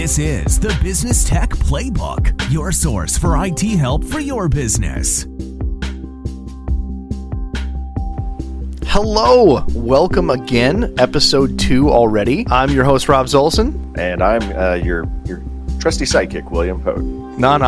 This is the Business Tech Playbook, your source for IT help for your business. Hello, welcome again, episode 2 already. I'm your host, Rob Zolson. And I'm your trusty sidekick, William Pote. No.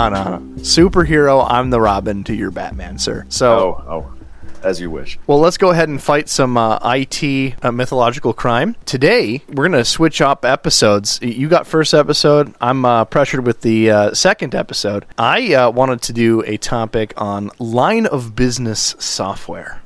Superhero, I'm the Robin to your Batman, sir. So, as you wish. Well, let's go ahead and fight some IT mythological crime. Today, we're going to switch up episodes. You got first episode. I'm pressured with the second episode. I wanted to do a topic on line of business software.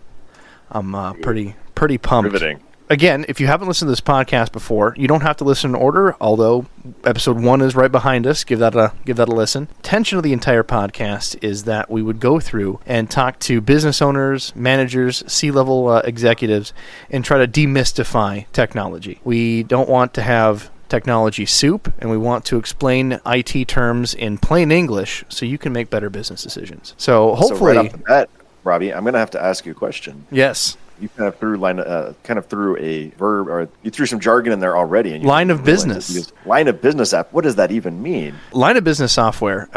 I'm pretty pumped. Riveting. Again, if you haven't listened to this podcast before, you don't have to listen in order, although episode 1 is right behind us. Give that a listen. Intention of the entire podcast is that we would go through and talk to business owners, managers, C-level executives, and try to demystify technology. We don't want to have technology soup, and we want to explain IT terms in plain English so you can make better business decisions. So hopefully... So right off the bat, Robbie, I'm going to have to ask you a question. Yes. You kind of threw a verb, or you threw some jargon in there already. And line of business. Line of business app. What does that even mean? Line of business software.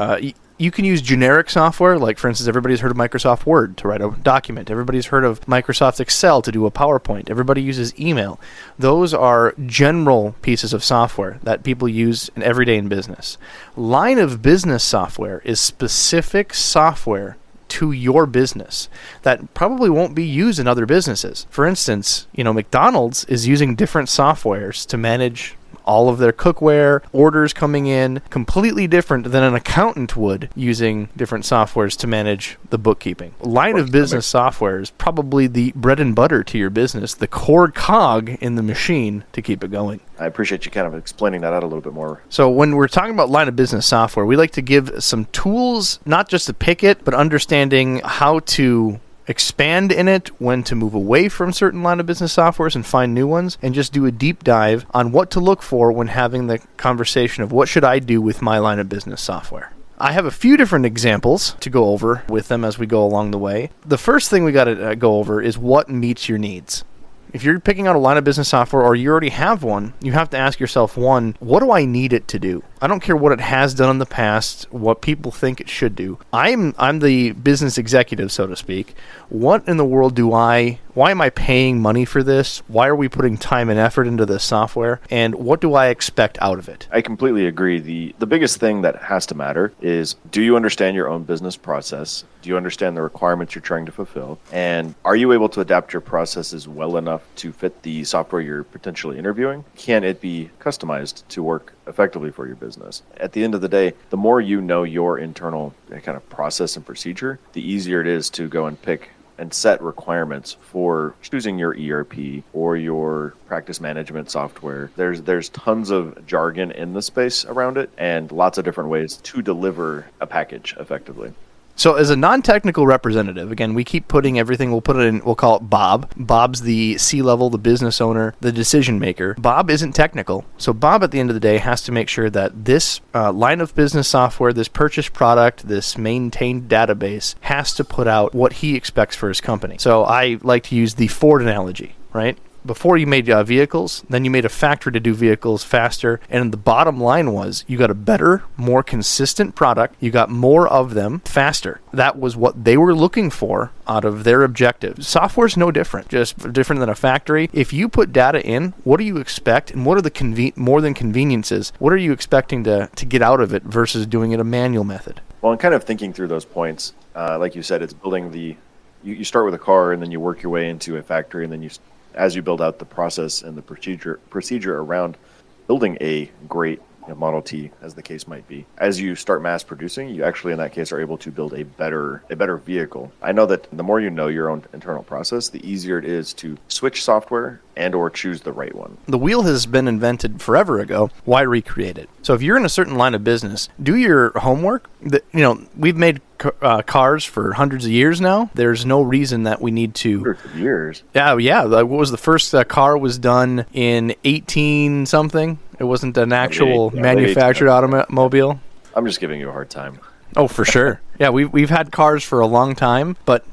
You can use generic software, like, for instance, everybody's heard of Microsoft Word to write a document. Everybody's heard of Microsoft Excel to do a PowerPoint. Everybody uses email. Those are general pieces of software that people use every day in business. Line of business software is specific software to your business that probably won't be used in other businesses. For instance, McDonald's is using different softwares to manage all of their cookware, orders coming in, completely different than an accountant would using different softwares to manage the bookkeeping. Line of business software is probably the bread and butter to your business, the core cog in the machine to keep it going. I appreciate you kind of explaining that out a little bit more. So when we're talking about line of business software, we like to give some tools, not just to pick it, but understanding how to expand in it, when to move away from certain line of business softwares and find new ones, and just do a deep dive on what to look for when having the conversation of what should I do with my line of business software. I have a few different examples to go over with them as we go along the way. The first thing we got to go over is what meets your needs. If you're picking out a line of business software or you already have one, you have to ask yourself, one, what do I need it to do? I don't care what it has done in the past, what people think it should do. I'm the business executive, so to speak. What in the world why am I paying money for this? Why are we putting time and effort into this software? And what do I expect out of it? I completely agree. The biggest thing that has to matter is, do you understand your own business process? Do you understand the requirements you're trying to fulfill? And are you able to adapt your processes well enough to fit the software you're potentially interviewing? Can it be customized to work effectively for your business? At the end of the day, the more you know your internal kind of process and procedure, the easier it is to go and pick and set requirements for choosing your ERP or your practice management software. There's tons of jargon in the space around it and lots of different ways to deliver a package effectively. So as a non-technical representative, again, we keep putting everything, we'll call it Bob. Bob's the C-level, the business owner, the decision maker. Bob isn't technical. So Bob, at the end of the day, has to make sure that this line of business software, this purchased product, this maintained database has to put out what he expects for his company. So I like to use the Ford analogy, right? Before you made vehicles, then you made a factory to do vehicles faster, and the bottom line was you got a better, more consistent product, you got more of them faster. That was what they were looking for out of their objective. Software's no different, just different than a factory. If you put data in, what do you expect, and what are the more than conveniences? What are you expecting to get out of it versus doing it a manual method? Well, and kind of thinking through those points, like you said, it's building you start with a car, and then you work your way into a factory, and then as you build out the process and the procedure around building a great Model T, as the case might be, as you start mass producing, you actually in that case are able to build a better vehicle. I know that the more you know your own internal process, the easier it is to switch software and or choose the right one. The wheel has been invented forever ago. Why recreate it? So if you're in a certain line of business, do your homework. We've made cars for hundreds of years now. There's no reason that we need to. Hundreds of years. Yeah. What was the first car was done in 18 something? It wasn't an actual manufactured automobile. I'm just giving you a hard time. Oh, for sure. Yeah, we've had cars for a long time, but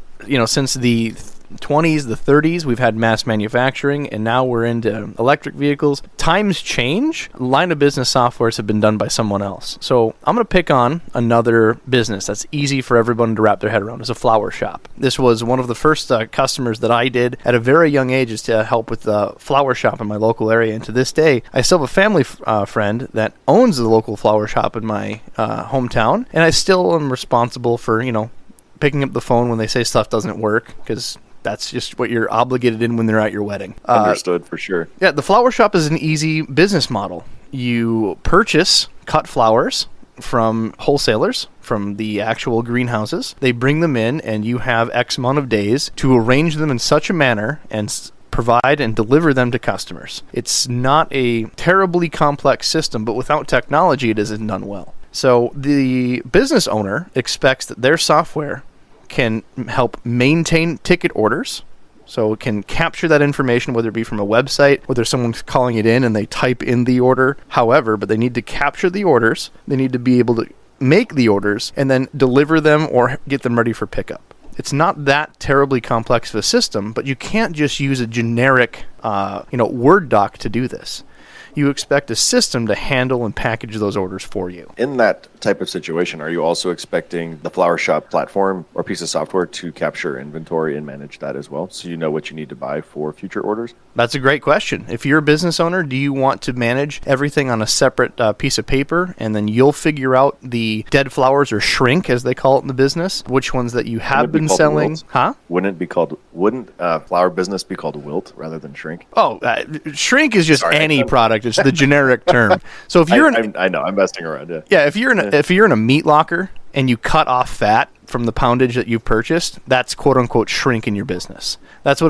since the 20s, the 30s, we've had mass manufacturing, and now we're into electric vehicles. Times change. Line of business softwares have been done by someone else. So I'm going to pick on another business that's easy for everyone to wrap their head around. It's a flower shop. This was one of the first customers that I did at a very young age, is to help with the flower shop in my local area. And to this day, I still have a family friend that owns the local flower shop in my hometown, and I still am responsible for, picking up the phone when they say stuff doesn't work, because that's just what you're obligated in when they're at your wedding. Understood, for sure. Yeah, the flower shop is an easy business model. You purchase cut flowers from wholesalers, from the actual greenhouses. They bring them in, and you have X amount of days to arrange them in such a manner and provide and deliver them to customers. It's not a terribly complex system, but without technology, it isn't done well. So the business owner expects that their software can help maintain ticket orders. So it can capture that information, whether it be from a website, whether someone's calling it in and they type in the order. However, but they need to capture the orders. They need to be able to make the orders and then deliver them or get them ready for pickup. It's not that terribly complex of a system, but you can't just use a generic, Word doc to do this. You expect a system to handle and package those orders for you. In that type of situation, are you also expecting the flower shop platform or piece of software to capture inventory and manage that as well, so you know what you need to buy for future orders? That's a great question. If you're a business owner, do you want to manage everything on a separate piece of paper, and then you'll figure out the dead flowers, or shrink as they call it in the business, which ones that you have been selling? Wilt? Huh? Wouldn't flower business be called wilt rather than shrink? Oh, shrink is just any product. It's the generic term. So if you're I know, I'm messing around. Yeah, if you're in a meat locker and you cut off fat from the poundage that you've purchased, that's quote unquote shrink in your business. That's what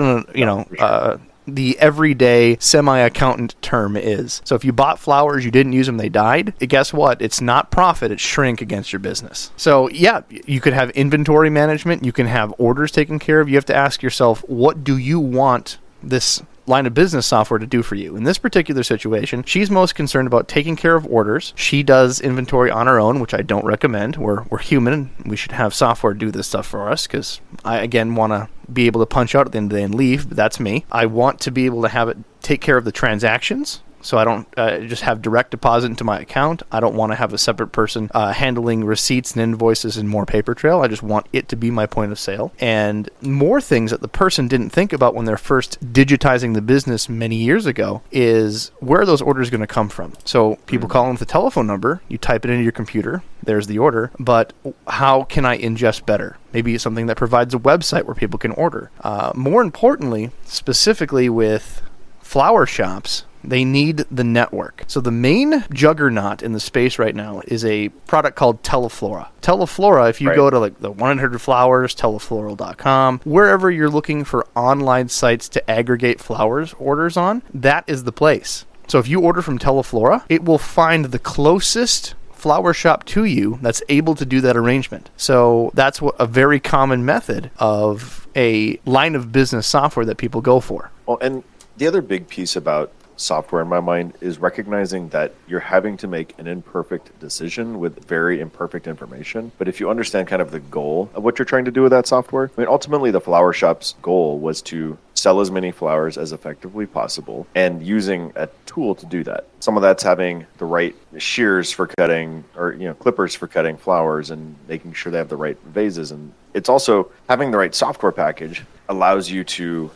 the everyday semi-accountant term is. So if you bought flowers, you didn't use them, they died, guess what? It's not profit, it's shrink against your business. So yeah, you could have inventory management, you can have orders taken care of. You have to ask yourself, what do you want this line of business software to do for you? In this particular situation, she's most concerned about taking care of orders. She does inventory on her own, which I don't recommend. We're human. We should have software do this stuff for us, because I, again, want to be able to punch out at the end of the day and leave, but that's me. I want to be able to have it take care of the transactions, so I don't just have direct deposit into my account. I don't want to have a separate person handling receipts and invoices and more paper trail. I just want it to be my point of sale. And more things that the person didn't think about when they're first digitizing the business many years ago is, where are those orders going to come from? So people call in with a telephone number. You type it into your computer. There's the order. But how can I ingest better? Maybe something that provides a website where people can order. More importantly, specifically with flower shops, they need the network. So the main juggernaut in the space right now is a product called Teleflora. Teleflora, if you go to like the 1-800-Flowers, telefloral.com, wherever you're looking for online sites to aggregate flowers orders on, that is the place. So if you order from Teleflora, it will find the closest flower shop to you that's able to do that arrangement. So that's what a very common method of a line of business software that people go for. Well, and the other big piece about software in my mind is recognizing that you're having to make an imperfect decision with very imperfect information. But if you understand kind of the goal of what you're trying to do with that software, I mean, ultimately the flower shop's goal was to sell as many flowers as effectively possible, and using a tool to do that. Some of that's having the right shears for cutting, or clippers for cutting flowers, and making sure they have the right vases. And it's also having the right software package allows you to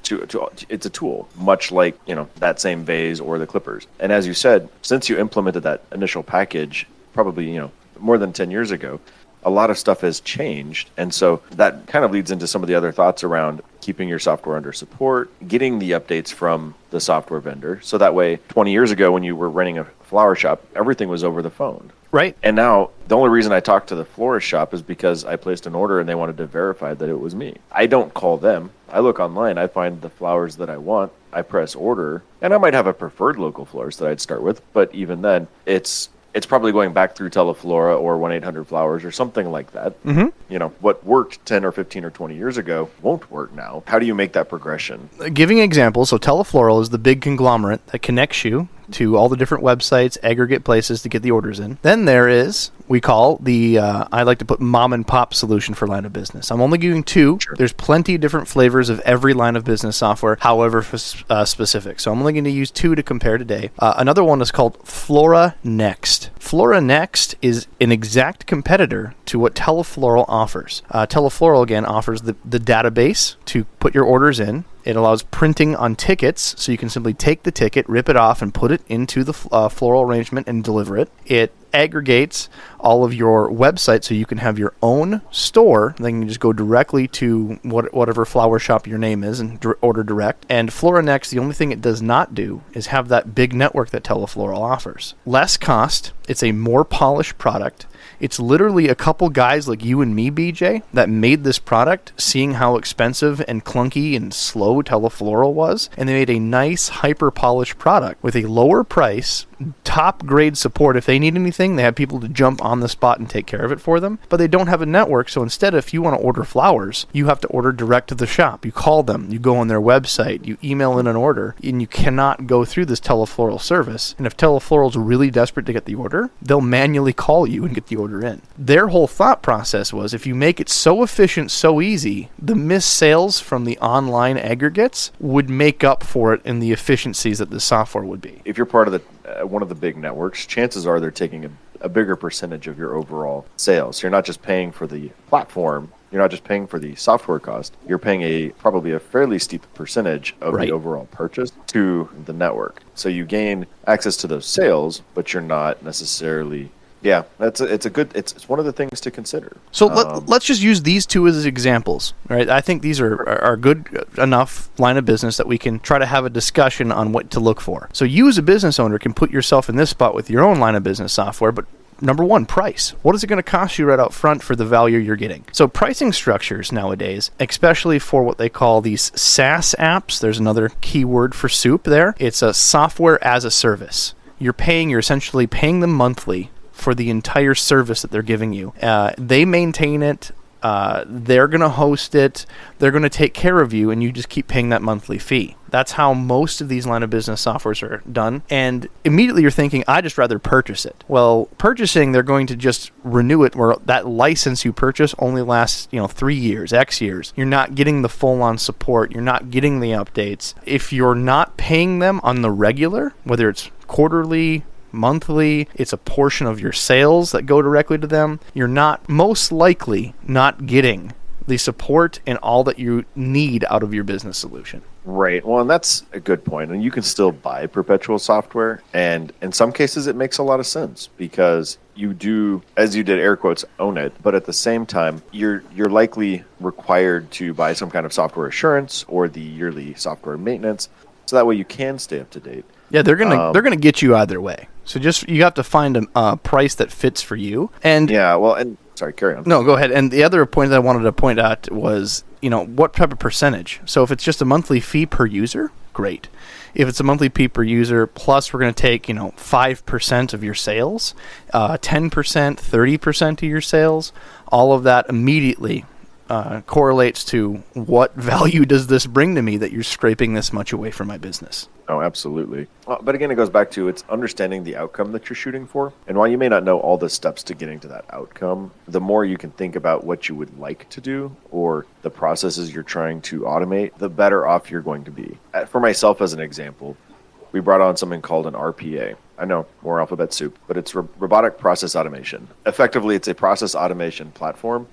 it's a tool, much like that same vase or the clippers. And as you said, since you implemented that initial package probably more than 10 years ago, a lot of stuff has changed. And so that kind of leads into some of the other thoughts around keeping your software under support, getting the updates from the software vendor. So that way, 20 years ago when you were running a flower shop, everything was over the phone. Right. And now the only reason I talked to the florist shop is because I placed an order and they wanted to verify that it was me. I don't call them. I look online, I find the flowers that I want, I press order, and I might have a preferred local florist that I'd start with, but even then, it's probably going back through Teleflora or 1-800-Flowers or something like that. Mm-hmm. What worked 10 or 15 or 20 years ago won't work now. How do you make that progression? Giving examples, so Telefloral is the big conglomerate that connects you to all the different websites, aggregate places to get the orders in. Then there is, we call the, I like to put mom and pop solution for line of business. I'm only giving two. Sure. There's plenty of different flavors of every line of business software, however specific. So I'm only going to use two to compare today. Another one is called Flora Next. Flora Next is an exact competitor to what Telefloral offers. Telefloral, again, offers the database to put your orders in. It allows printing on tickets, so you can simply take the ticket, rip it off, and put it into the floral arrangement and deliver it. It aggregates all of your websites so you can have your own store. Then you can just go directly to whatever flower shop your name is and order direct. And FloraNext, the only thing it does not do is have that big network that Telefloral offers. Less cost. It's a more polished product. It's literally a couple guys like you and me, BJ, that made this product, seeing how expensive and clunky and slow Telefloral was, and they made a nice, hyper-polished product with a lower price, top-grade support. If they need anything, they have people to jump on the spot and take care of it for them, but they don't have a network, so instead, if you want to order flowers, you have to order direct to the shop. You call them, you go on their website, you email in an order, and you cannot go through this Telefloral service. And if Telefloral's really desperate to get the order, they'll manually call you and get the order in. Their whole thought process was, if you make it so efficient, so easy, the missed sales from the online aggregates would make up for it in the efficiencies that the software would be. If you're part of the one of the big networks, chances are they're taking a bigger percentage of your overall sales. You're not just paying for the platform. You're not just paying for the software cost. You're paying probably a fairly steep percentage of the overall purchase to the network. So you gain access to those sales, but you're not necessarily. Yeah, it's one of the things to consider. So let's just use these two as examples, right? I think these are good enough line of business that we can try to have a discussion on what to look for. So you as a business owner can put yourself in this spot with your own line of business software, but number one, price. What is it going to cost you right out front for the value you're getting? So pricing structures nowadays, especially for what they call these SaaS apps, there's another keyword for soup there. It's a software as a service. You're essentially paying them monthly for the entire service that they're giving you. They maintain it. They're going to host it. They're going to take care of you, and you just keep paying that monthly fee. That's how most of these line of business softwares are done. And immediately you're thinking, I'd just rather purchase it. Well, purchasing, they're going to just renew it where that license you purchase only lasts, 3 years, X years. You're not getting the full-on support. You're not getting the updates. If you're not paying them on the regular, whether it's quarterly, monthly, it's a portion of your sales that go directly to them, you're most likely not getting the support and all that you need out of your business solution. Right. Well, and that's a good point. And you can still buy perpetual software. And in some cases, it makes a lot of sense because you do, as you did, air quotes, own it. But at the same time, you're likely required to buy some kind of software assurance or the yearly software maintenance. So that way you can stay up to date. Yeah, they're gonna get you either way. So you have to find a price that fits for you. And yeah, well, and sorry, carry on. No, go ahead. And the other point that I wanted to point out was, what type of percentage. So if it's just a monthly fee per user, great. If it's a monthly fee per user, plus we're going to take 5% of your sales, 10%, 30% of your sales, all of that immediately correlates to what value does this bring to me that you're scraping this much away from my business. Oh, absolutely. But again, it goes back to it's understanding the outcome that you're shooting for. And while you may not know all the steps to getting to that outcome, the more you can think about what you would like to do or the processes you're trying to automate, the better off you're going to be. For myself, as an example, we brought on something called an RPA. I know, more alphabet soup, but it's robotic process automation. Effectively, it's a process automation platform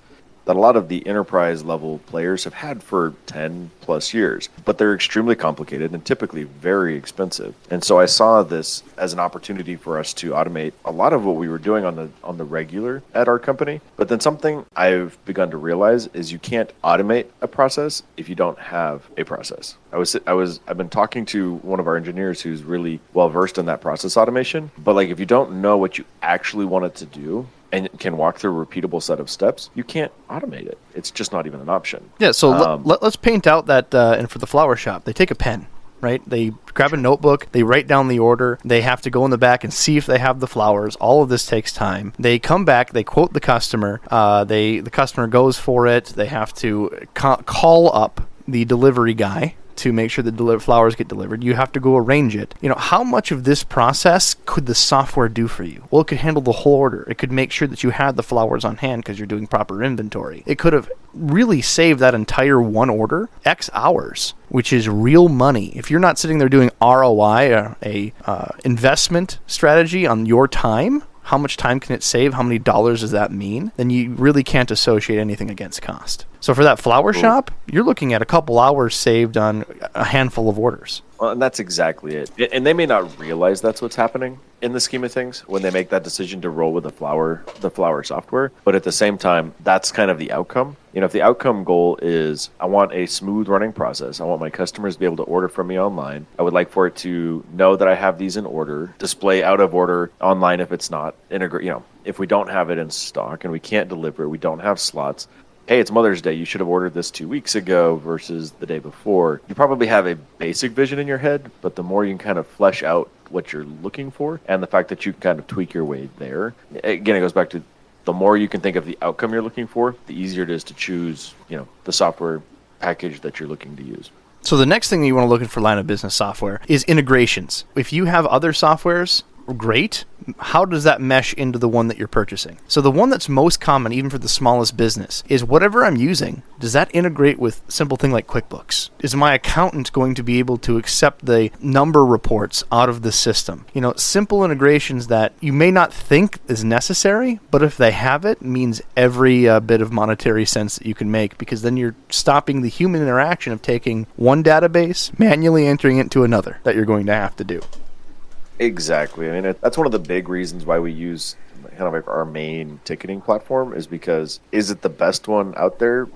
that a lot of the enterprise level players have had for 10 plus years, but they're extremely complicated and typically very expensive. And so I saw this as an opportunity for us to automate a lot of what we were doing on the regular at our company. But then something I've begun to realize is you can't automate a process if you don't have a process. I've been talking to one of our engineers who's really well versed in that process automation, but if you don't know what you actually want it to do, and can walk through a repeatable set of steps, you can't automate it. It's just not even an option. Yeah, so let's paint out that, and for the flower shop, they take a pen, right? They grab a notebook, they write down the order, they have to go in the back and see if they have the flowers. All of this takes time. They come back, they quote the customer, the customer goes for it, they have to call up the delivery guy to make sure the flowers get delivered. You have to go arrange it. How much of this process could the software do for you? Well, it could handle the whole order. It could make sure that you had the flowers on hand because you're doing proper inventory. It could have really saved that entire one order X hours, which is real money. If you're not sitting there doing ROI, a investment strategy on your time, how much time can it save? How many dollars does that mean? Then you really can't associate anything against cost. So for that flower shop, you're looking at a couple hours saved on a handful of orders. Well, and that's exactly it. And they may not realize that's what's happening in the scheme of things when they make that decision to roll with the flower software. But at the same time, that's kind of the outcome. If the outcome goal is I want a smooth running process, I want my customers to be able to order from me online. I would like for it to know that I have these in order, display out of order online if it's not integrated. If we don't have it in stock and we can't deliver it, we don't have slots. Hey, it's Mother's Day. You should have ordered this 2 weeks ago versus the day before. You probably have a basic vision in your head, but the more you can kind of flesh out what you're looking for and the fact that you can kind of tweak your way there. Again, it goes back to the more you can think of the outcome you're looking for, the easier it is to choose, the software package that you're looking to use. So the next thing that you want to look at for line of business software is integrations. If you have other softwares, great. How does that mesh into the one that you're purchasing? So the one that's most common, even for the smallest business, is whatever I'm using, does that integrate with simple thing like QuickBooks? Is my accountant going to be able to accept the number reports out of the system? Simple integrations that you may not think is necessary, but if they have it, means every bit of monetary sense that you can make, because then you're stopping the human interaction of taking one database, manually entering it into another that you're going to have to do. Exactly. I mean, that's one of the big reasons why we use kind of like our main ticketing platform is because is it the best one out there?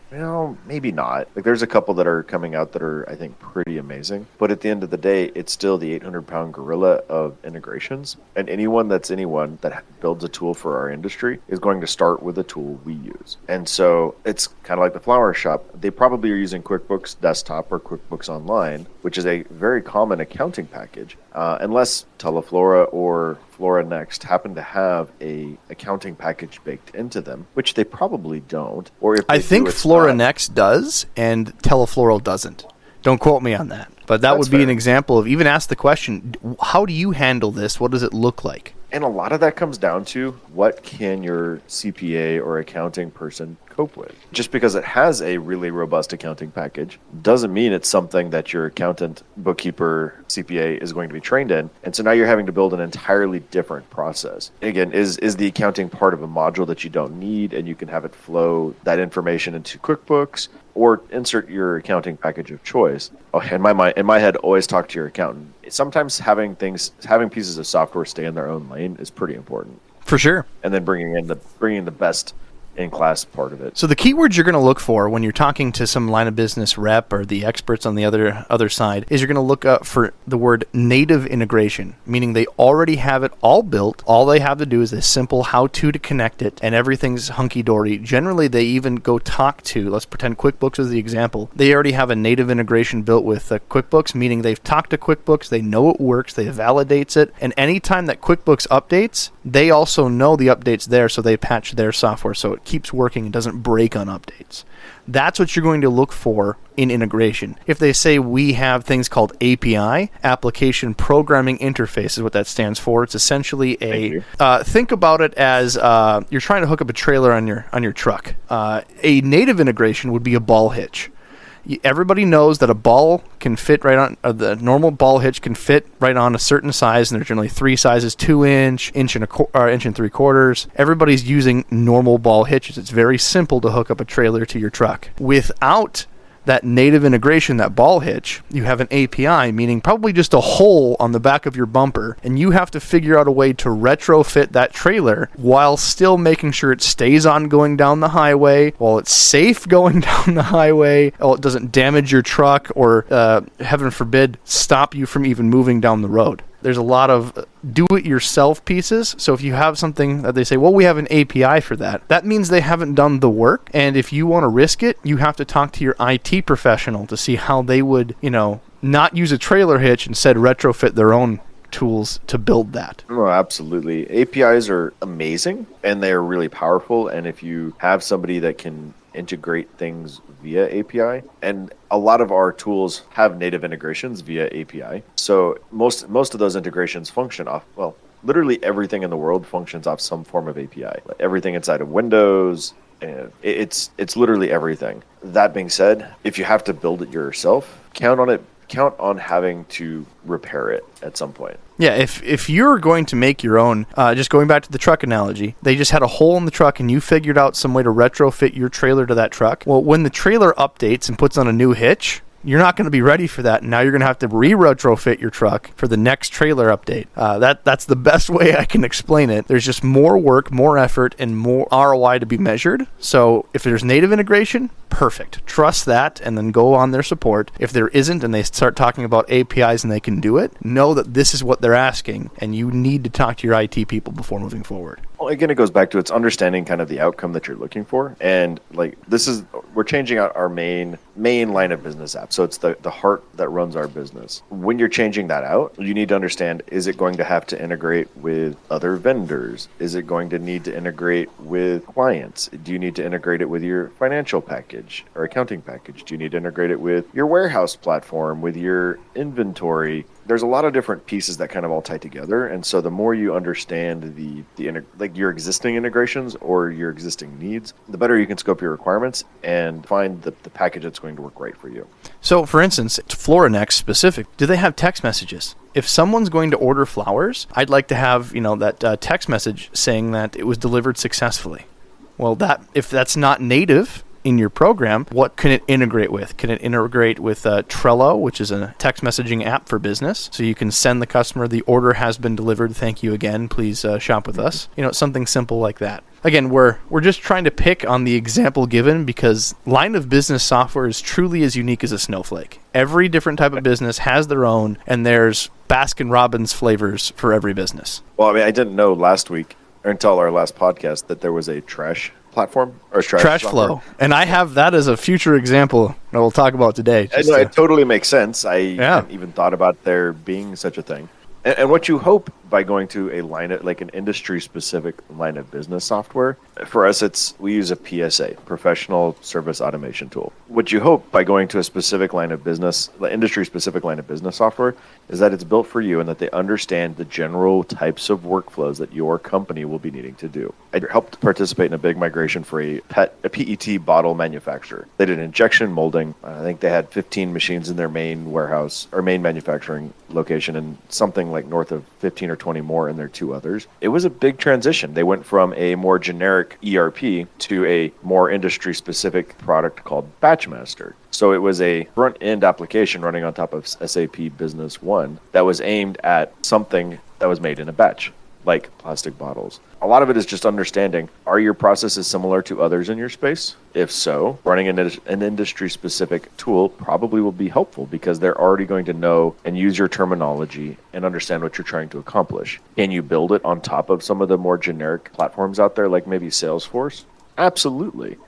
Maybe not. Like there's a couple that are coming out that are, I think, pretty amazing. But at the end of the day, it's still the 800-pound gorilla of integrations. And anyone that builds a tool for our industry is going to start with a tool we use. And so it's kind of like the flower shop. They probably are using QuickBooks Desktop or QuickBooks Online, which is a very common accounting package, unless Teleflora or Flora Next happen to have a accounting package baked into them, which they probably don't. Or if I think Flora Next does, and Telefloral doesn't. Don't quote me on that. But that would be an example of, even ask the question, how do you handle this? What does it look like? And a lot of that comes down to what can your CPA or accounting person cope with. Just because it has a really robust accounting package doesn't mean it's something that your accountant, bookkeeper, CPA is going to be trained in. And so now you're having to build an entirely different process. Again, is the accounting part of a module that you don't need and you can have it flow that information into QuickBooks or insert your accounting package of choice? Oh, in my head, always talk to your accountant. Sometimes having pieces of software stay in their own lane is pretty important. For sure. And then bringing the best in-class part of it. So the keywords you're going to look for when you're talking to some line of business rep or the experts on the other side is you're going to look up for the word native integration, meaning they already have it all built. All they have to do is a simple how-to connect it, and everything's hunky-dory. Generally, they even go talk to, let's pretend QuickBooks is the example. They already have a native integration built with QuickBooks, meaning they've talked to QuickBooks, they know it works, they validates it, and anytime that QuickBooks updates, they also know the update's there, so they patch their software so it keeps working and doesn't break on updates. That's what you're going to look for in integration. If they say we have things called API, Application Programming Interface is what that stands for. It's essentially think about it as you're trying to hook up a trailer on your truck. A native integration would be a ball hitch. Everybody knows that a ball can fit right on, the normal ball hitch can fit right on a certain size, and there's generally three sizes: 2-inch, inch and 3/4. Everybody's using normal ball hitches. It's very simple to hook up a trailer to your truck. Without that native integration, that ball hitch, you have an API, meaning probably just a hole on the back of your bumper, and you have to figure out a way to retrofit that trailer while still making sure it stays on going down the highway, while it's safe going down the highway, while it doesn't damage your truck or, heaven forbid, stop you from even moving down the road. There's a lot of do-it-yourself pieces. So if you have something that they say, well, we have an API for that, that means they haven't done the work. And if you want to risk it, you have to talk to your IT professional to see how they would, not use a trailer hitch, instead retrofit their own tools to build that. Oh, absolutely. APIs are amazing and they're really powerful. And if you have somebody that can integrate things via API. And a lot of our tools have native integrations via API. So most of those integrations function off, well, literally everything in the world functions off some form of API. Like everything inside of Windows, and it's literally everything. That being said, if you have to build it yourself, count on having to repair it at some point. Yeah, if you're going to make your own, just going back to the truck analogy, they just had a hole in the truck and you figured out some way to retrofit your trailer to that truck. Well, when the trailer updates and puts on a new hitch, you're not going to be ready for that. Now you're going to have to re-retrofit your truck for the next trailer update. That's the best way I can explain it. There's just more work, more effort, and more ROI to be measured. So if there's native integration, perfect. Trust that and then go on their support. If there isn't and they start talking about APIs and they can do it, know that this is what they're asking and you need to talk to your IT people before moving forward. Well, again, it goes back to it's understanding kind of the outcome that you're looking for. And like we're changing out our main line of business app. So it's the heart that runs our business. When you're changing that out, you need to understand, is it going to have to integrate with other vendors? Is it going to need to integrate with clients? Do you need to integrate it with your financial package or accounting package? Do you need to integrate it with your warehouse platform, with your inventory? There's a lot of different pieces that kind of all tie together. And so the more you understand like your existing integrations or your existing needs, the better you can scope your requirements and find the package that's going to work right for you. So for instance, Florinex specific, do they have text messages? If someone's going to order flowers, I'd like to have, that text message saying that it was delivered successfully. Well, if that's not native in your program, what can it integrate with? Can it integrate with Trello, which is a text messaging app for business? So you can send the customer, the order has been delivered. Thank you again. Please shop with us. Something simple like that. Again, we're just trying to pick on the example given because line of business software is truly as unique as a snowflake. Every different type of business has their own, and there's Baskin-Robbins flavors for every business. Well, I mean, I didn't know last week or until our last podcast that there was a trash platform or trash flow, and I have that as a future example that we'll talk about today. It totally makes sense. I hadn't even thought about there being such a thing. And what you hope by going to a line of, like an industry-specific line of business software, for us, we use a PSA, Professional Service Automation Tool. What you hope by going to a specific line of business, the industry-specific line of business software, is that it's built for you and that they understand the general types of workflows that your company will be needing to do. I helped participate in a big migration for a PET bottle manufacturer. They did injection molding. I think they had 15 machines in their main warehouse or main manufacturing location and something like north of 15 or 20 more in their two others. It was a big transition. They went from a more generic ERP to a more industry-specific product called Batchmaster. So it was a front-end application running on top of SAP Business One that was aimed at something that was made in a batch, like plastic bottles. A lot of it is just understanding, are your processes similar to others in your space? If so, running an industry-specific tool probably will be helpful because they're already going to know and use your terminology and understand what you're trying to accomplish. Can you build it on top of some of the more generic platforms out there, like maybe Salesforce? Absolutely.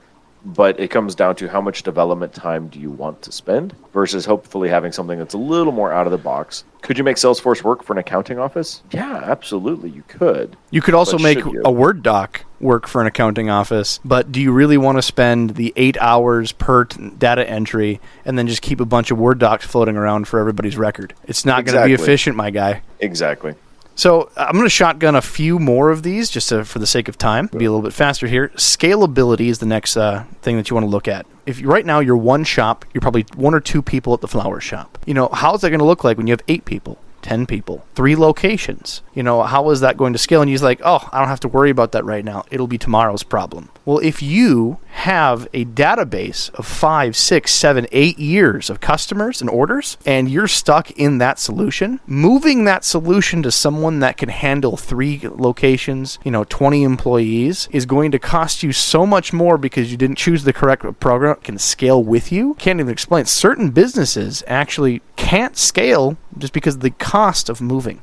But it comes down to how much development time do you want to spend versus hopefully having something that's a little more out of the box. Could you make Salesforce work for an accounting office? Yeah, absolutely, you could. You could also make a Word doc work for an accounting office, but do you really want to spend the 8 hours per data entry and then just keep a bunch of Word docs floating around for everybody's record? It's not going to be efficient, my guy. Exactly. So I'm going to shotgun a few more of these just for the sake of time. Be a little bit faster here. Scalability is the next thing that you want to look at. If right now you're one shop, you're probably one or two people at the flower shop. How's that going to look like when you have 8 people? 10 people, 3 locations. How is that going to scale? And he's like, I don't have to worry about that right now. It'll be tomorrow's problem. Well, if you have a database of 5, 6, 7, 8 years of customers and orders, and you're stuck in that solution, moving that solution to someone that can handle 3 locations, 20 employees, is going to cost you so much more because you didn't choose the correct program that can scale with you. Can't even explain. Certain businesses actually can't scale just because of the cost of moving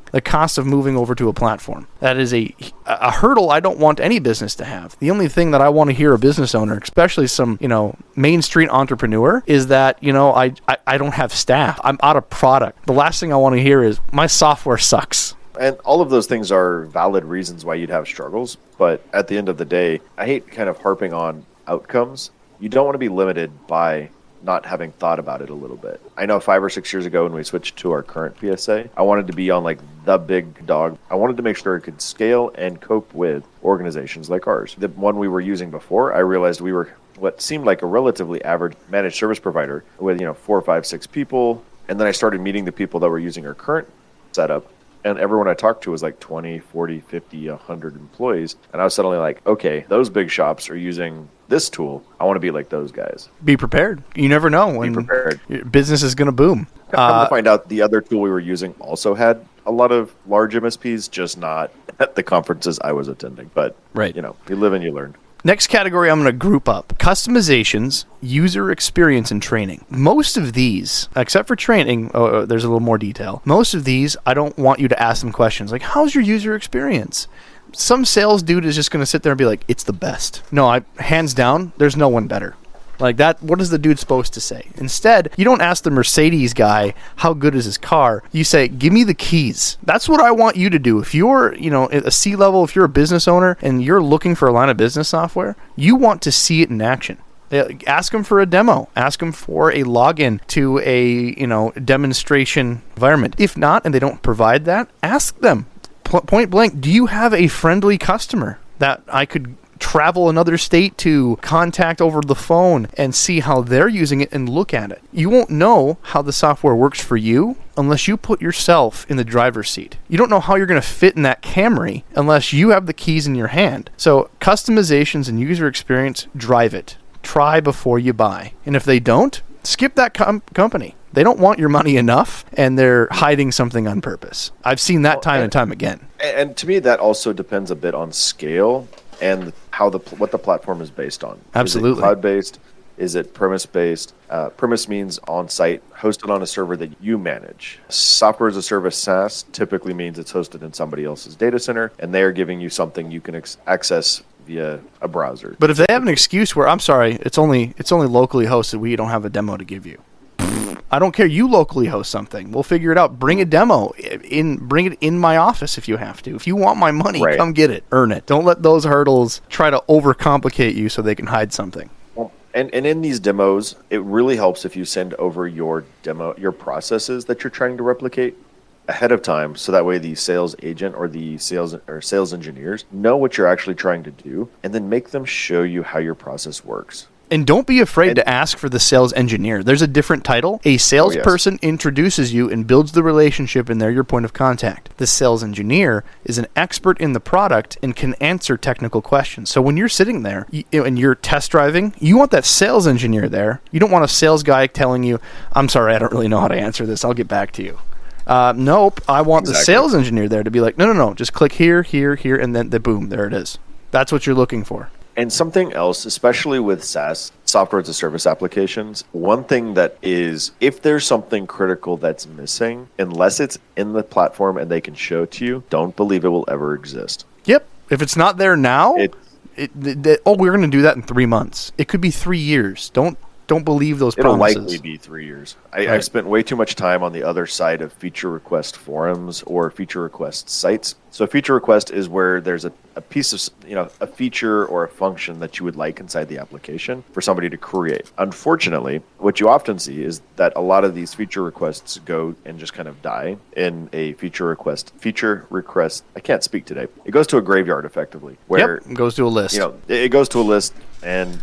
over to a platform. That is a hurdle I don't want any business to have. The only thing that I want to hear a business owner, especially some, Main Street entrepreneur, is that, I don't have staff. I'm out of product. The last thing I want to hear is my software sucks. And all of those things are valid reasons why you'd have struggles. But at the end of the day, I hate kind of harping on outcomes you don't want to be limited by not having thought about it a little bit. I know 5 or 6 years ago when we switched to our current PSA, I wanted to be on like the big dog. I wanted to make sure it could scale and cope with organizations like ours. The one we were using before, I realized we were what seemed like a relatively average managed service provider with 4, 5, 6 people. And then I started meeting the people that were using our current setup. And everyone I talked to was like 20, 40, 50, 100 employees. And I was suddenly like, okay, those big shops are using this tool. I want to be like those guys. Be prepared. You never know when your business is going to boom. Come to find out, the other tool we were using also had a lot of large MSPs, just not at the conferences I was attending. But, right. You live and you learn. Next category I'm going to group up. Customizations, user experience, and training. Most of these, except for training, there's a little more detail. Most of these, I don't want you to ask them questions like, how's your user experience? Some sales dude is just going to sit there and be like, it's the best. No, hands down, there's no one better. Like that, what is the dude supposed to say? Instead, you don't ask the Mercedes guy, how good is his car? You say, give me the keys. That's what I want you to do. If you're, at a C-level, if you're a business owner and you're looking for a line of business software, you want to see it in action. Ask them for a demo. Ask them for a login to a, demonstration environment. If not, and they don't provide that, ask them point blank, do you have a friendly customer that I could travel another state to contact over the phone and see how they're using it and look at it? You won't know how the software works for you unless you put yourself in the driver's seat. You don't know how you're going to fit in that Camry unless you have the keys in your hand. So customizations and user experience, drive it. Try before you buy. And if they don't, skip that company. They don't want your money enough, and they're hiding something on purpose. I've seen that time and time again. And to me, that also depends a bit on scale and what the platform is based on. Absolutely. Is it cloud-based? Is it premise-based? Premise means on-site, hosted on a server that you manage. Software as a service, SaaS, typically means it's hosted in somebody else's data center, and they are giving you something you can access via a browser. But if they have an excuse where, I'm sorry, it's only locally hosted, we don't have a demo to give you. I don't care. You locally host something. We'll figure it out. Bring a demo. Bring it in my office if you have to. If you want my money, right. Come get it. Earn it. Don't let those hurdles try to overcomplicate you so they can hide something. Well, and in these demos, it really helps if you send over your processes that you're trying to replicate ahead of time, so that way the sales agent or the sales engineers know what you're actually trying to do, and then make them show you how your process works. And don't be afraid to ask for the sales engineer. There's a different title. A salesperson introduces you and builds the relationship, and they're your point of contact. The sales engineer is an expert in the product and can answer technical questions. So when you're sitting there and you're test driving, you want that sales engineer there. You don't want a sales guy telling you, I'm sorry, I don't really know how to answer this. I'll get back to you. Nope. I want the sales engineer there to be like, no, just click here, here, here, and then boom, there it is. That's what you're looking for. And something else, especially with SaaS, software as a service applications, one thing that is, if there's something critical that's missing, unless it's in the platform and they can show it to you, don't believe it will ever exist. Yep. If it's not there now, we're going to do that in 3 months. It could be 3 years. Don't believe those promises. It'll likely be 3 years. I've spent way too much time on the other side of feature request forums or feature request sites. So a feature request is where there's a piece of, a feature or a function that you would like inside the application for somebody to create. Unfortunately, what you often see is that a lot of these feature requests go and just kind of die in a feature request. I can't speak today. It goes to a graveyard effectively. Where it goes to a list. It goes to a list and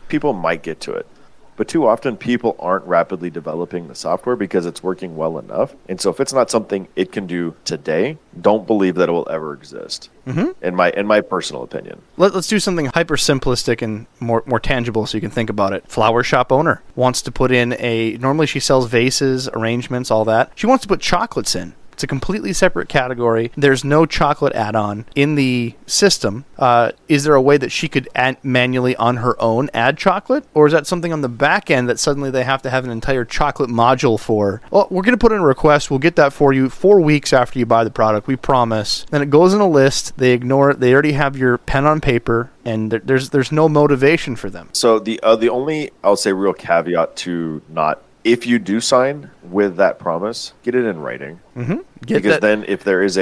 people might get to it. But too often, people aren't rapidly developing the software because it's working well enough. And so if it's not something it can do today, don't believe that it will ever exist, in my personal opinion. Let's do something hyper simplistic and more tangible so you can think about it. Flower shop owner wants to put in normally she sells vases, arrangements, all that. She wants to put chocolates in. It's a completely separate category. There's no chocolate add-on in the system. Is there a way that she could manually on her own add chocolate? Or is that something on the back end that suddenly they have to have an entire chocolate module for? Well, we're going to put in a request. We'll get that for you 4 weeks after you buy the product. We promise. Then it goes in a list. They ignore it. They already have your pen on paper. And there's no motivation for them. So the only, I'll say, real caveat to not, if you do sign with that promise, get it in writing. Mm-hmm. Then if there is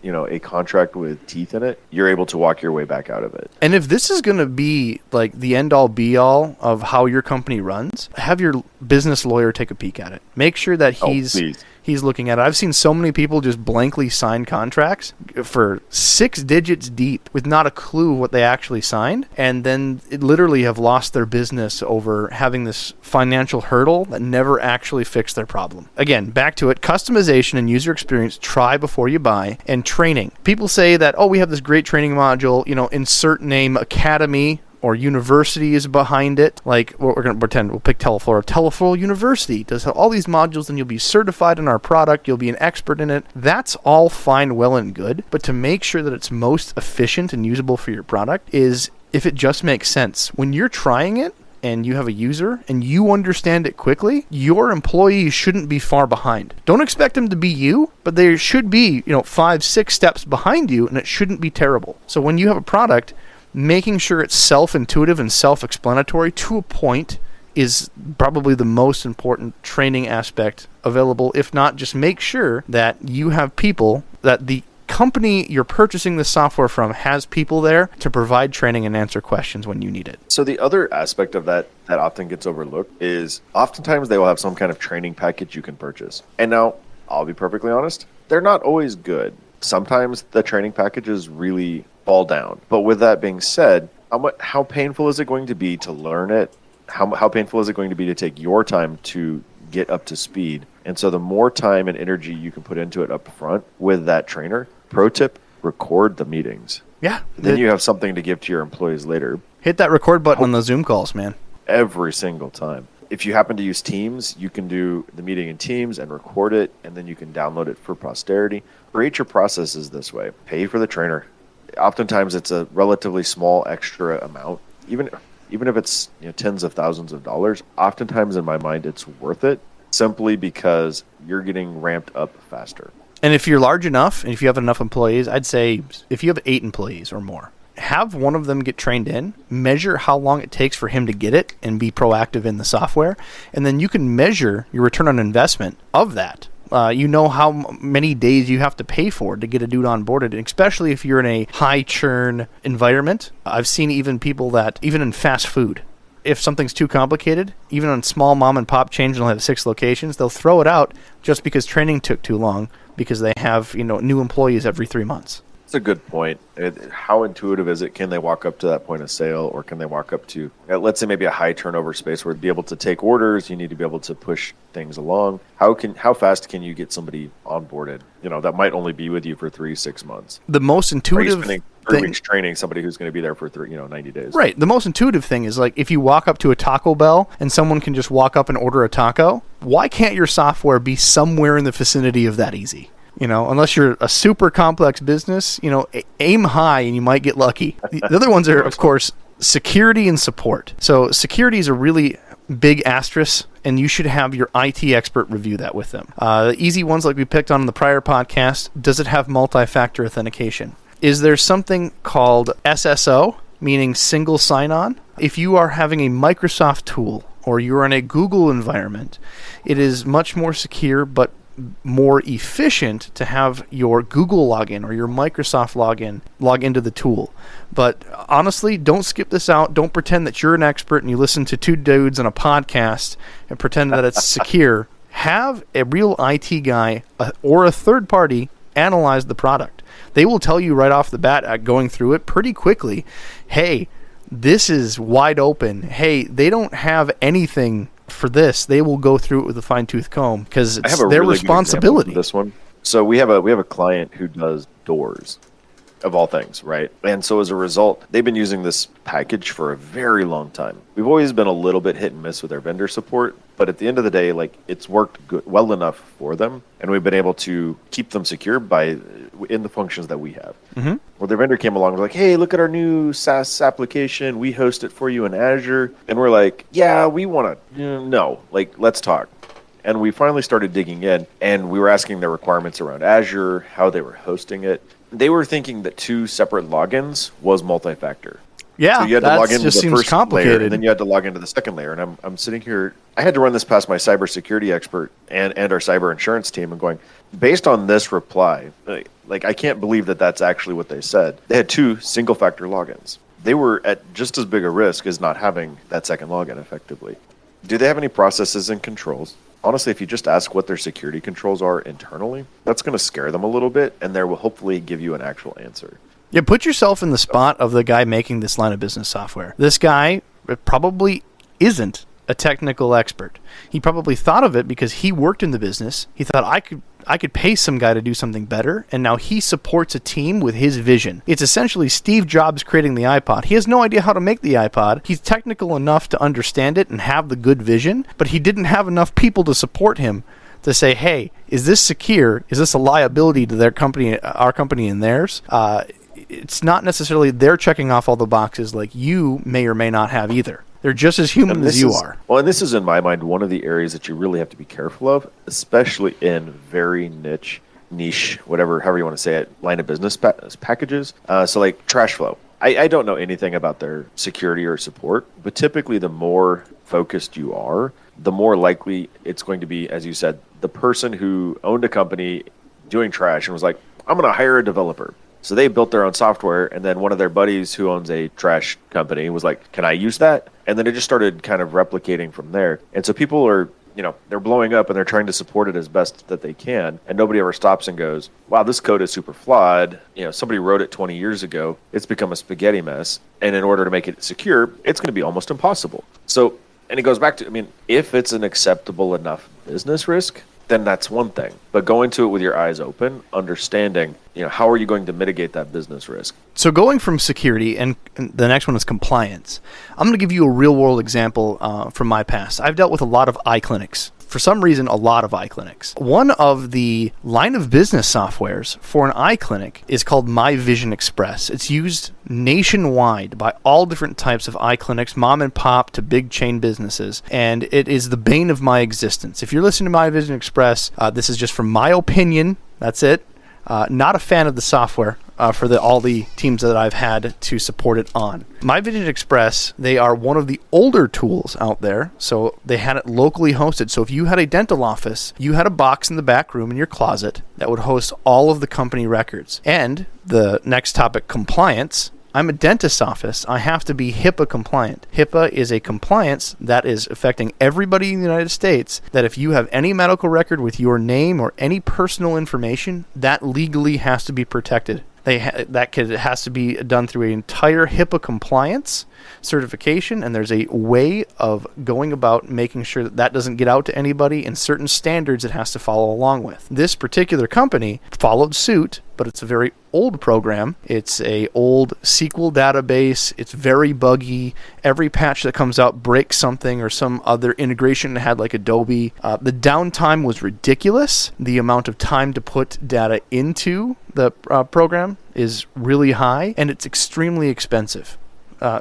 a contract with teeth in it, you're able to walk your way back out of it. And if this is going to be like the end all be all of how your company runs, have your business lawyer take a peek at it. Make sure that he's looking at it. I've seen so many people just blankly sign contracts for 6 digits deep with not a clue what they actually signed, and then literally have lost their business over having this financial hurdle that never actually fixed their problem. Again, back to it, customization and user experience, try before you buy, and training. People say that, we have this great training module, insert name academy or university is behind it. Like, we're going to pretend we'll pick Teleflor. Teleflor University does have all these modules, and you'll be certified in our product. You'll be an expert in it. That's all fine, well, and good. But to make sure that it's most efficient and usable for your product is if it just makes sense. When you're trying it, and you have a user and you understand it quickly, your employees shouldn't be far behind. Don't expect them to be you, but they should be, 5, 6 steps behind you, and it shouldn't be terrible. So when you have a product, making sure it's self-intuitive and self-explanatory to a point is probably the most important training aspect available. If not, just make sure that you have people, that the company you're purchasing the software from has people there to provide training and answer questions when you need it. So the other aspect of that often gets overlooked is oftentimes they will have some kind of training package you can purchase. And now, I'll be perfectly honest, they're not always good. Sometimes the training packages really fall down. But with that being said, how painful is it going to be to learn it? How painful is it going to be to take your time to get up to speed? And so the more time and energy you can put into it up front with that trainer, pro tip, record the meetings. Yeah. Then you have something to give to your employees later. Hit that record button on the Zoom calls, man. Every single time. If you happen to use Teams, you can do the meeting in Teams and record it, and then you can download it for posterity. Create your processes this way. Pay for the trainer. Oftentimes it's a relatively small extra amount. Even if it's tens of thousands of dollars, oftentimes in my mind it's worth it simply because you're getting ramped up faster. And if you're large enough, and if you have enough employees, I'd say if you have 8 employees or more, have one of them get trained in, measure how long it takes for him to get it and be proactive in the software, and then you can measure your return on investment of that. How many days you have to pay for to get a dude onboarded, and especially if you're in a high churn environment. I've seen even people that, even in fast food, if something's too complicated, even on small mom and pop chains, they'll have 6 locations, they'll throw it out just because training took too long because they have new employees every 3 months. That's a good point. How intuitive is it? Can they walk up to that point of sale, or can they walk up to, let's say, maybe a high turnover space where to be able to take orders, you need to be able to push things along. How fast can you get somebody onboarded? That might only be with you for 3-6 months. The most intuitive spending 3 weeks training somebody who's going to be there for 90 days. Right. The most intuitive thing is, like, if you walk up to a Taco Bell and someone can just walk up and order a taco, why can't your software be somewhere in the vicinity of that easy? Unless you're a super complex business, aim high and you might get lucky. The other ones are, of course, security and support. So security is a really big asterisk, and you should have your IT expert review that with them. The easy ones, like we picked on in the prior podcast, does it have multi-factor authentication? Is there something called SSO, meaning single sign-on? If you are having a Microsoft tool or you're in a Google environment, it is much more secure but more efficient to have your Google login or your Microsoft log into the tool. But honestly, don't skip this out. Don't pretend that you're an expert and you listen to 2 dudes on a podcast and pretend that it's secure. Have a real IT guy or a third party analyze the product. They will tell you right off the bat at going through it pretty quickly, hey, this is wide open. Hey, they don't have anything for this. They will go through it with a fine-tooth comb because it's their really responsibility. This one. So we have a client who does doors, of all things, right? And so as a result, they've been using this package for a very long time. We've always been a little bit hit and miss with our vendor support, but at the end of the day, it's worked well enough for them, and we've been able to keep them secure in the functions that we have. Mm-hmm. Well, their vendor came along and was like, hey, look at our new SaaS application. We host it for you in Azure. And we're like, yeah, we want to, let's talk. And we finally started digging in, and we were asking their requirements around Azure, how they were hosting it. They were thinking that 2 separate logins was multi-factor. Yeah, So you had to log into just the seems first layer, complicated. and then you had to log into the second layer. And I'm sitting here. I had to run this past my cybersecurity expert and our cyber insurance team, and going, based on this reply, like I can't believe that that's actually what they said. They had 2 single-factor logins. They were at just as big a risk as not having that second login effectively. Do they have any processes and controls? Honestly, if you just ask what their security controls are internally, that's going to scare them a little bit, and they will hopefully give you an actual answer. Yeah, put yourself in the spot of the guy making this line of business software. This guy probably isn't a technical expert. He probably thought of it because he worked in the business. He thought, I could pay some guy to do something better, and now he supports a team with his vision. It's essentially Steve Jobs creating the iPod. He has no idea how to make the iPod. He's technical enough to understand it and have the good vision, but he didn't have enough people to support him to say, hey, is this secure? Is this a liability to their company, our company and theirs? It's not necessarily they're checking off all the boxes like you may or may not have either. They're just as human as you are. Well, and this is, in my mind, one of the areas that you really have to be careful of, especially in very niche, however you want to say it, line of business packages. So like trash flow. I don't know anything about their security or support, but typically the more focused you are, the more likely it's going to be, as you said, the person who owned a company doing trash and was like, I'm going to hire a developer. So they built their own software, and then one of their buddies who owns a trash company was like, can I use that? And then it just started kind of replicating from there. And so people are, they're blowing up and they're trying to support it as best that they can. And nobody ever stops and goes, wow, this code is super flawed. Somebody wrote it 20 years ago. It's become a spaghetti mess. And in order to make it secure, it's going to be almost impossible. So, and it goes back to, if it's an acceptable enough business risk, then that's one thing. But go into it with your eyes open, understanding, how are you going to mitigate that business risk? So going from security, and the next one is compliance. I'm going to give you a real-world example from my past. I've dealt with a lot of eye clinics. For some reason, a lot of eye clinics. One of the line of business softwares for an eye clinic is called My Vision Express. It's used nationwide by all different types of eye clinics, mom and pop to big chain businesses, and it is the bane of my existence. If you're listening to My Vision Express, this is just from my opinion. That's it. Not a fan of the software for all the teams that I've had to support it on. My Vision Express, they are one of the older tools out there, so they had it locally hosted. So if you had a dental office, you had a box in the back room in your closet that would host all of the company records. And the next topic, compliance. I'm a dentist's office. I have to be HIPAA compliant. HIPAA is a compliance that is affecting everybody in the United States, that if you have any medical record with your name or any personal information, that legally has to be protected. It has to be done through an entire HIPAA compliance certification, and there's a way of going about making sure that doesn't get out to anybody, and certain standards it has to follow along with. This particular company followed suit, but it's a very old program. It's a old SQL database. It's very buggy. Every patch that comes out breaks something or some other integration it had, like Adobe. The downtime was ridiculous. The amount of time to put data into the program is really high, and it's extremely expensive.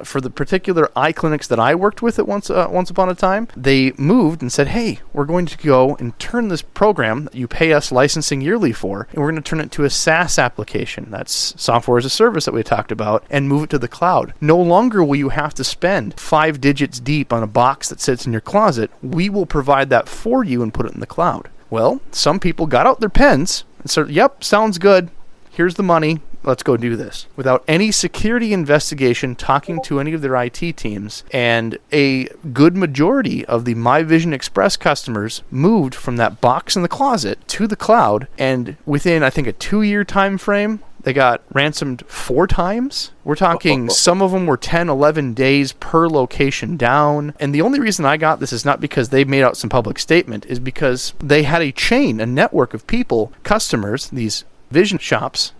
For the particular eye clinics that I worked with at once upon a time, they moved and said, hey, we're going to go and turn this program that you pay us licensing yearly for, and we're going to turn it to a SaaS application. That's software as a service that we talked about, and move it to the cloud. No longer will you have to spend 5 digits deep on a box that sits in your closet. We will provide that for you and put it in the cloud. Well, some people got out their pens and said, yep, sounds good. Here's the money. Let's go do this. Without any security investigation, talking to any of their IT teams, and a good majority of the My Vision Express customers moved from that box in the closet to the cloud, and within, I think, a 2-year time frame, they got ransomed 4 times. We're talking some of them were 10, 11 days per location down. And the only reason I got this is not because they made out some public statement, is because they had a network of people, customers, these vision shops,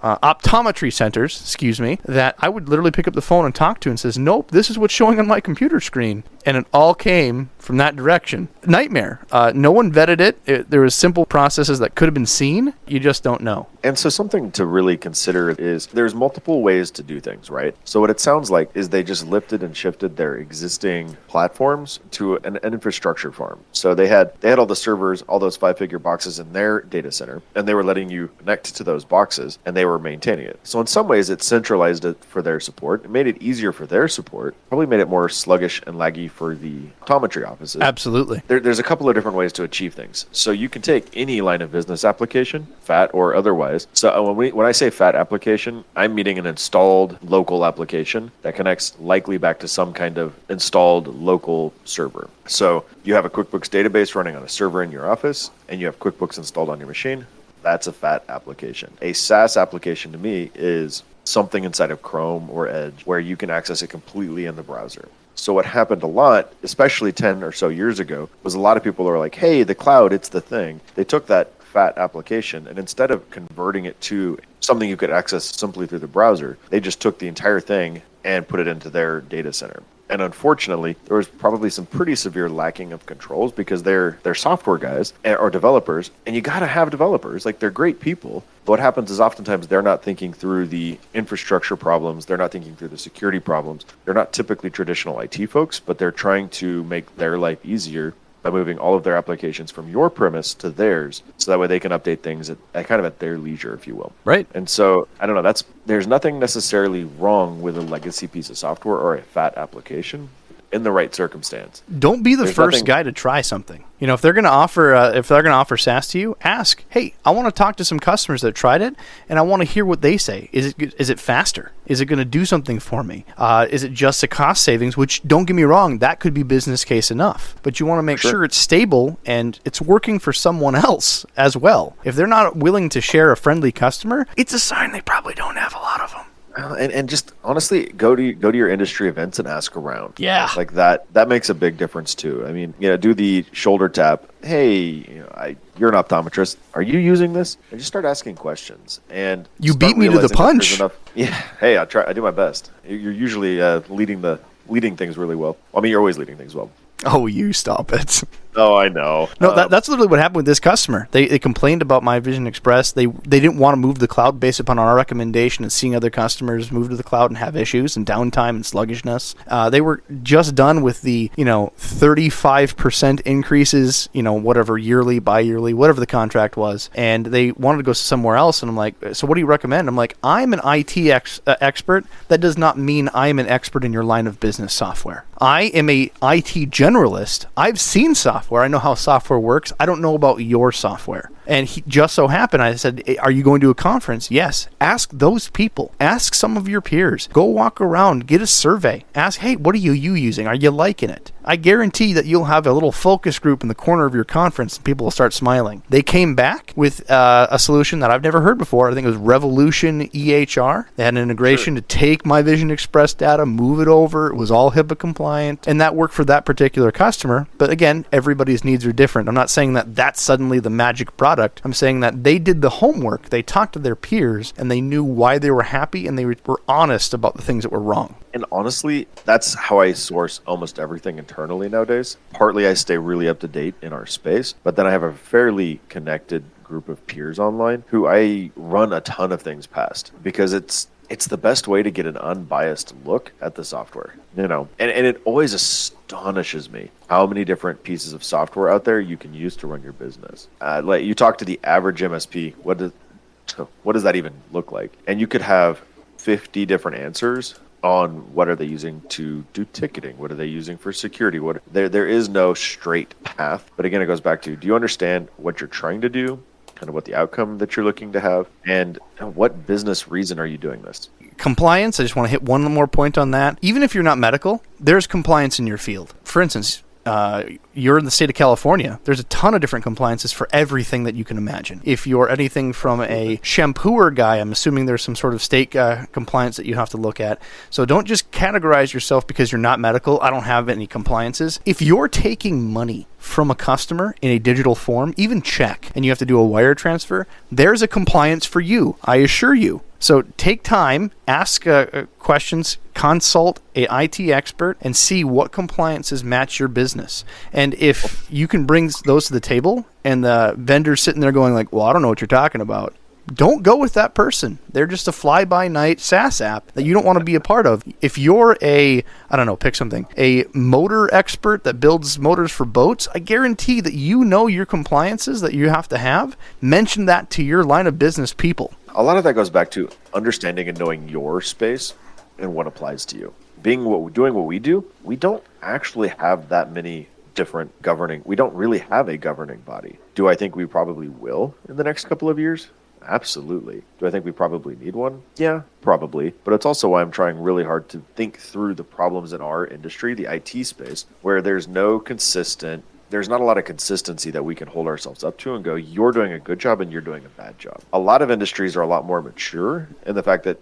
optometry centers, that I would literally pick up the phone and talk to and says, nope, this is what's showing on my computer screen. And it all came from that direction. Nightmare. No one vetted it. There was simple processes that could have been seen. You just don't know. And so something to really consider is there's multiple ways to do things, right? So what it sounds like is they just lifted and shifted their existing platforms to an infrastructure farm. So they had all the servers, all those 5-figure boxes in their data center, and they were letting you connect to those boxes, and they were maintaining it. So in some ways, it centralized it for their support. It made it easier for their support. Probably made it more sluggish and laggy for the optometry offices. Absolutely. There's a couple of different ways to achieve things. So you can take any line of business application, FAT or otherwise. So when I say FAT application, I'm meaning an installed local application that connects likely back to some kind of installed local server. So you have a QuickBooks database running on a server in your office, and you have QuickBooks installed on your machine. That's a FAT application. A SaaS application to me is something inside of Chrome or Edge where you can access it completely in the browser. So what happened a lot, especially 10 or so years ago, was a lot of people are like, hey, the cloud, it's the thing. They took that FAT application, and instead of converting it to something you could access simply through the browser, they just took the entire thing and put it into their data center. And unfortunately, there was probably some pretty severe lacking of controls because they're software guys or developers, and you got to have developers. Like, they're great people. But what happens is oftentimes they're not thinking through the infrastructure problems. They're not thinking through the security problems. They're not typically traditional IT folks, but they're trying to make their life easier by moving all of their applications from your premise to theirs, so that way they can update things at their leisure, if you will. Right. And so, I don't know, there's nothing necessarily wrong with a legacy piece of software or a FAT application in the right circumstance. Don't be the first guy to try something. You know, if they're going to offer SaaS to you, ask, hey, I want to talk to some customers that tried it, and I want to hear what they say. Is it faster? Is it going to do something for me? Is it just a cost savings? Which, don't get me wrong, that could be business case enough. But you want to make sure it's stable and it's working for someone else as well. If they're not willing to share a friendly customer, it's a sign they probably don't have a lot of them. And just honestly, go to your industry events and ask around. Yeah, like that makes a big difference too. I mean, do the shoulder tap. Hey, you're an optometrist. Are you using this? And just start asking questions. And you beat me to the punch. Yeah. Hey, I do my best. You're usually leading things really well. I mean, you're always leading things well. Oh, you stop it. Oh, I know. No, that's literally what happened with this customer. They complained about My Vision Express. They didn't want to move to the cloud based upon our recommendation and seeing other customers move to the cloud and have issues and downtime and sluggishness. They were just done with the 35% increases, whatever, yearly, bi-yearly, whatever the contract was, and they wanted to go somewhere else. And I'm like, so what do you recommend? I'm like, I'm an IT expert. That does not mean I'm an expert in your line of business software. I am a IT generalist. I've seen software. I know how software works. I don't know about your software. And he just so happened, I said, are you going to a conference? Yes. Ask those people. Ask some of your peers. Go walk around. Get a survey. Ask, hey, what are you using? Are you liking it? I guarantee that you'll have a little focus group in the corner of your conference and people will start smiling. They came back with a solution that I've never heard before. I think it was Revolution EHR. They had an integration to take My Vision Express data, move it over. It was all HIPAA compliant. And that worked for that particular customer. But again, everybody's needs are different. I'm not saying that that's suddenly the magic product. I'm saying that they did the homework. They talked to their peers and they knew why they were happy and they were honest about the things that were wrong. And honestly, that's how I source almost everything internally nowadays. Partly I stay really up to date in our space, but then I have a fairly connected group of peers online who I run a ton of things past because it's the best way to get an unbiased look at the software, and it always astonishes me how many different pieces of software out there you can use to run your business. Like you talk to the average MSP, what does that even look like? And you could have 50 different answers on what are they using to do ticketing? What are they using for security? There is no straight path. But again, it goes back to, do you understand what you're trying to do? Kind of what the outcome that you're looking to have, and what business reason are you doing this? Compliance, I just want to hit one more point on that. Even if you're not medical, there's compliance in your field. For instance, you're in the state of California. There's a ton of different compliances for everything that you can imagine. If you're anything from a shampooer guy, I'm assuming there's some sort of state compliance that you have to look at. So don't just categorize yourself because you're not medical. I don't have any compliances. If you're taking money from a customer in a digital form, even check, and you have to do a wire transfer, there's a compliance for you, I assure you. So take time, ask questions, consult a IT expert, and see what compliances match your business. And if you can bring those to the table and the vendor's sitting there going like, well, I don't know what you're talking about, don't go with that person. They're just a fly-by-night SaaS app that you don't want to be a part of. If you're pick something, a motor expert that builds motors for boats, I guarantee that you know your compliances that you have to have. Mention that to your line of business people. A lot of that goes back to understanding and knowing your space and what applies to you. Doing what we do, we don't actually have that many different we don't really have a governing body. Do I think we probably will in the next couple of years? Absolutely. Do I think we probably need one? Yeah, probably. But it's also why I'm trying really hard to think through the problems in our industry, the IT space, where there's not a lot of consistency that we can hold ourselves up to and go, you're doing a good job and you're doing a bad job. A lot of industries are a lot more mature in the fact that,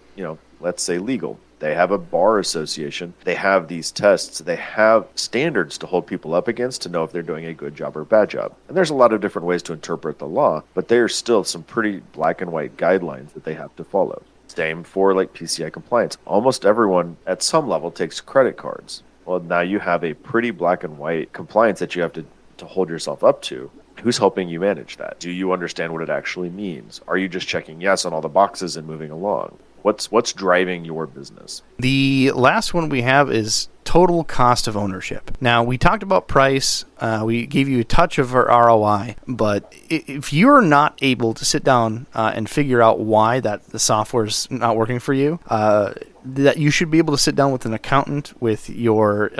let's say legal. They have a bar association. They have these tests. They have standards to hold people up against to know if they're doing a good job or a bad job. And there's a lot of different ways to interpret the law, but there's still some pretty black and white guidelines that they have to follow. Same for like PCI compliance. Almost everyone at some level takes credit cards. Well, now you have a pretty black and white compliance that you have to hold yourself up to. Who's helping you manage that? Do you understand what it actually means? Are you just checking yes on all the boxes and moving along? What's driving your business? The last one we have is total cost of ownership. Now, we talked about price. We gave you a touch of our ROI. But if you're not able to sit down and figure out why that the software is not working for you, that you should be able to sit down with an accountant, with your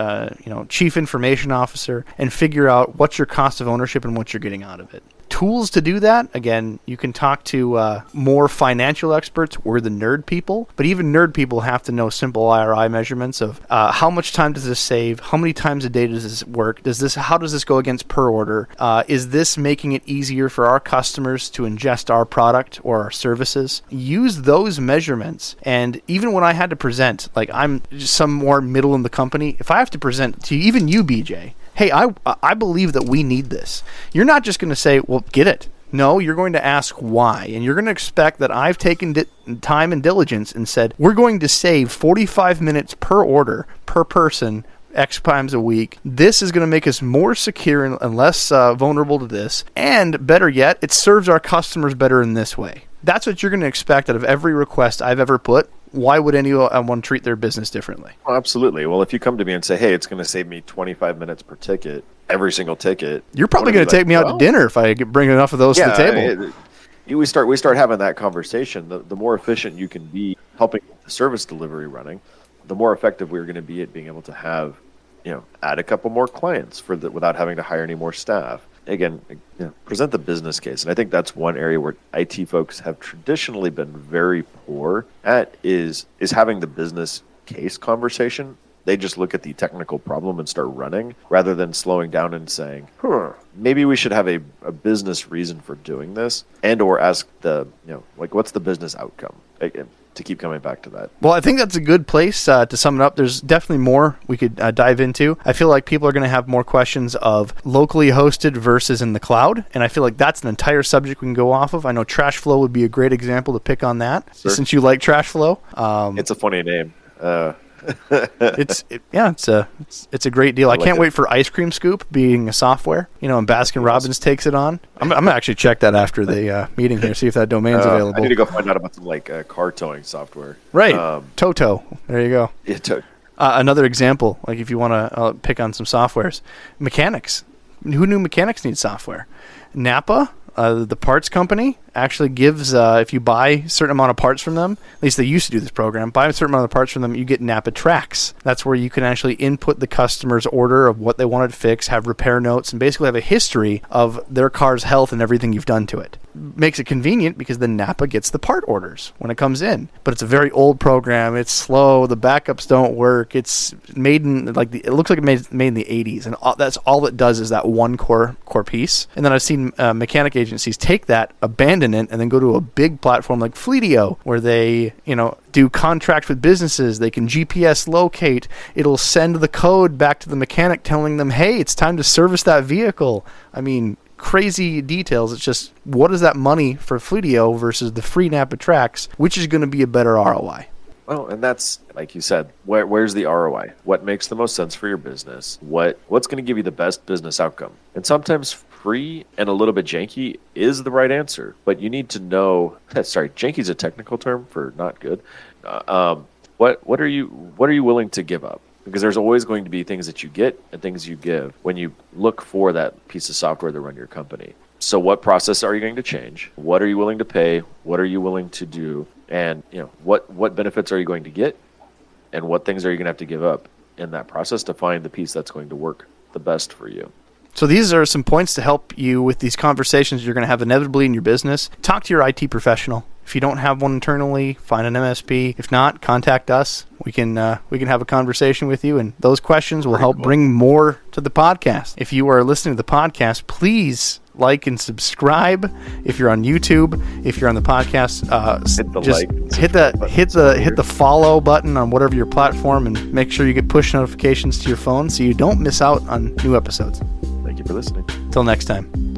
chief information officer, and figure out what's your cost of ownership and what you're getting out of it. Tools to do that, again, you can talk to more financial experts. We're the nerd people, but even nerd people have to know simple IRI measurements of how much time does this save, how many times a day does this work, how does this go against per order, is this making it easier for our customers to ingest our product or our services. Use those measurements, and even when I had to present, like I'm just some more middle in the company, if I have to present to even you, BJ, hey, I believe that we need this. You're not just going to say, well, get it. No, you're going to ask why. And you're going to expect that I've taken time and diligence and said, we're going to save 45 minutes per order, per person, X times a week. This is going to make us more secure and less vulnerable to this. And better yet, it serves our customers better in this way. That's what you're going to expect out of every request I've ever put. Why would anyone treat their business differently? Oh, absolutely. Well, if you come to me and say, hey, it's going to save me 25 minutes per ticket, every single ticket. You're probably going to take me out to dinner if I bring enough of those to the table. We start having that conversation. The more efficient you can be helping the service delivery running, the more effective we're going to be at being able to have, add a couple more clients without having to hire any more staff. Again, present the business case. And I think that's one area where IT folks have traditionally been very poor at is having the business case conversation. They just look at the technical problem and start running rather than slowing down and saying, maybe we should have a business reason for doing this, and or ask what's the business outcome? To keep coming back to that. Well, I think that's a good place to sum it up. There's definitely more we could dive into. I feel like people are going to have more questions of locally hosted versus in the cloud, and I feel like that's an entire subject we can go off of. I know TrashFlow would be a great example to pick on that, since you like TrashFlow. It's a funny name. It's a great deal. I can't wait for Ice Cream Scoop being a software, and Baskin Robbins takes it on. I'm gonna actually check that after the meeting here, see if that domain's available. I need to go find out about some car towing software. Right, Toto. There you go. Yeah, another example, like if you want to pick on some softwares, mechanics. Who knew mechanics need software? Napa. The parts company actually gives, if you buy a certain amount of parts from them, at least they used to do this program, buy a certain amount of parts from them, you get Napa Tracks. That's where you can actually input the customer's order of what they wanted to fix, have repair notes, and basically have a history of their car's health and everything you've done to it. Makes it convenient because then Napa gets the part orders when it comes in. But it's a very old program. It's slow. The backups don't work. It's made in, it looks like it made in the 80s. And that's all it does is that one core piece. And then I've seen mechanic agencies take that, abandon it, and then go to a big platform like Fleetio, where they, do contract with businesses. They can GPS locate. It'll send the code back to the mechanic telling them, hey, it's time to service that vehicle. I mean, crazy details. It's just, what is that money for Fluidio versus the free Napa tracks? Which is going to be a better ROI? Well, and that's, like you said, where's the ROI? What makes the most sense for your business? What's going to give you the best business outcome? And sometimes free and a little bit janky is the right answer, but you need to know. Sorry, janky is a technical term for not good. What are you willing to give up? Because there's always going to be things that you get and things you give when you look for that piece of software to run your company. So what process are you going to change? What are you willing to pay? What are you willing to do? And what benefits are you going to get? And what things are you going to have to give up in that process to find the piece that's going to work the best for you? So these are some points to help you with these conversations you're going to have inevitably in your business. Talk to your IT professional. If you don't have one internally, find an MSP. If not, contact us. We can have a conversation with you, and those questions will help bring more to the podcast. If you are listening to the podcast, please like and subscribe. If you're on YouTube, if you're on the podcast, hit the follow button on whatever your platform, and make sure you get push notifications to your phone so you don't miss out on new episodes. Thank you for listening. Till next time.